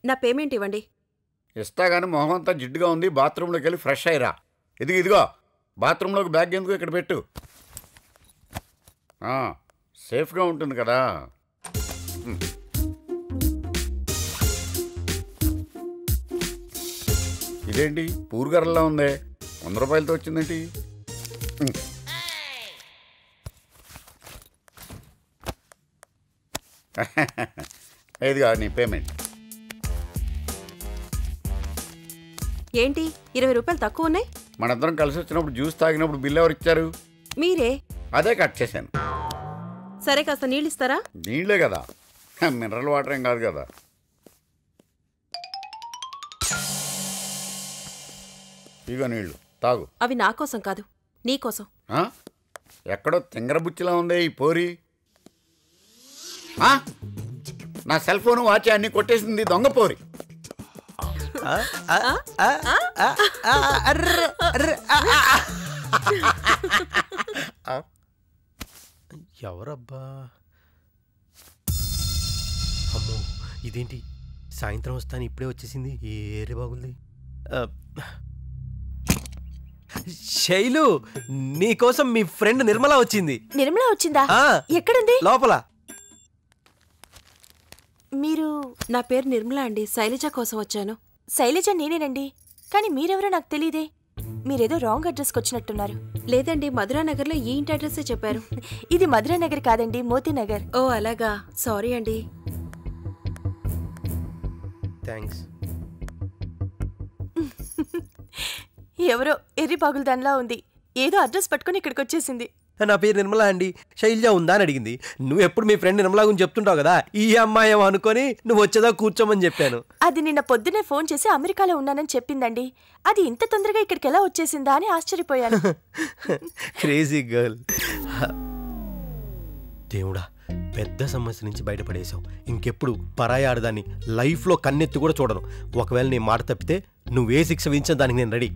నా పేమెంట్ ఇవ్వండి. ఇస్తా కానీ మొహం అంతా జిడ్డుగా ఉంది, బాత్రూంలోకి వెళ్ళి ఫ్రెష్ అయ్యిరా. ఇదిగో బాత్రూంలోకి బ్యాగ్ ఎందుకు ఇక్కడ పెట్టు, సేఫ్గా ఉంటుంది కదా. ఇదేంటి పూరుగర్రలా ఉంది, 100 రూపాయలతో వచ్చిందేంటి? ఇదిగా నీ పేమెంట్. ఏంటి 20 రూపాయలు తక్కువ ఉన్నాయి? మనందరం కలిసి వచ్చినప్పుడు జ్యూస్ తాగినప్పుడు బిల్లు ఎవరు ఇచ్చారు? మీరే. అదే కట్ చేశాను. సరే కాస్త నీళ్ళు ఇస్తారా? నీళ్ళే కదా, మినరల్ వాటర్ ఏం కాదు కదా. ఇగో నీళ్ళు తాగు. అవి నా కోసం కాదు, నీకోసం. ఎక్కడో తింగరబుచ్చిలా ఉందే ఈ పోరి. నా సెల్ ఫోన్ వాచ్ అన్ని కొట్టేసింది దొంగ పోరి. ఎవరబ్బా? అమ్మో ఇదేంటి సాయంత్రం వస్తాను ఇప్పుడే వచ్చేసింది, ఏరే బాగుంది. శైలు, నీకోసం మీ ఫ్రెండ్ నిర్మల వచ్చింది. నిర్మల వచ్చిందా? ఎక్కడుంది? లోపల. మీరు? నా పేరు నిర్మల అండి, శైలజ కోసం వచ్చాను. శైలజ నేనేనండి, కానీ మీరెవరో నాకు తెలియదే. మీరేదో రాంగ్ అడ్రస్కి వచ్చినట్టున్నారు. లేదండి, మధురానగర్లో ఈ ఇంటి అడ్రస్సే చెప్పారు. ఇది మధురానగర్ కాదండి, మోతీనగర్. ఓ అలాగా, సారీ అండి. థ్యాంక్స్. ఎవరో ఎర్రి బాగులదానిలా ఉంది, ఏదో అడ్రస్ పట్టుకుని ఇక్కడికి వచ్చేసింది. నా పేరు నిర్మల అండి, శైలజ ఉందా అని అడిగింది. నువ్వు ఎప్పుడు మీ ఫ్రెండ్ నిర్మల గురించి చెప్తుంటావు కదా, ఈ అమ్మాయి అనుకొని నువ్వు వచ్చేదా కూర్చోమని చెప్పాను. అది నిన్న పొద్దునే ఫోన్ చేసి అమెరికాలో ఉన్నానని చెప్పిందండి. అది ఇంత తొందరగా ఇక్కడికి ఎలా వచ్చేసిందా అని ఆశ్చర్యపోయాను. Crazy girl. దేవుడా, పెద్ద సమస్య నుంచి బయటపడేశావు. ఇంకెప్పుడు పరాయి ఆడదాన్ని లైఫ్లో కన్నెత్తి కూడా చూడను. ఒకవేళ నీ మాట తప్పితే నువ్వే శిక్ష విధించిన దానికి నేను రెడీ.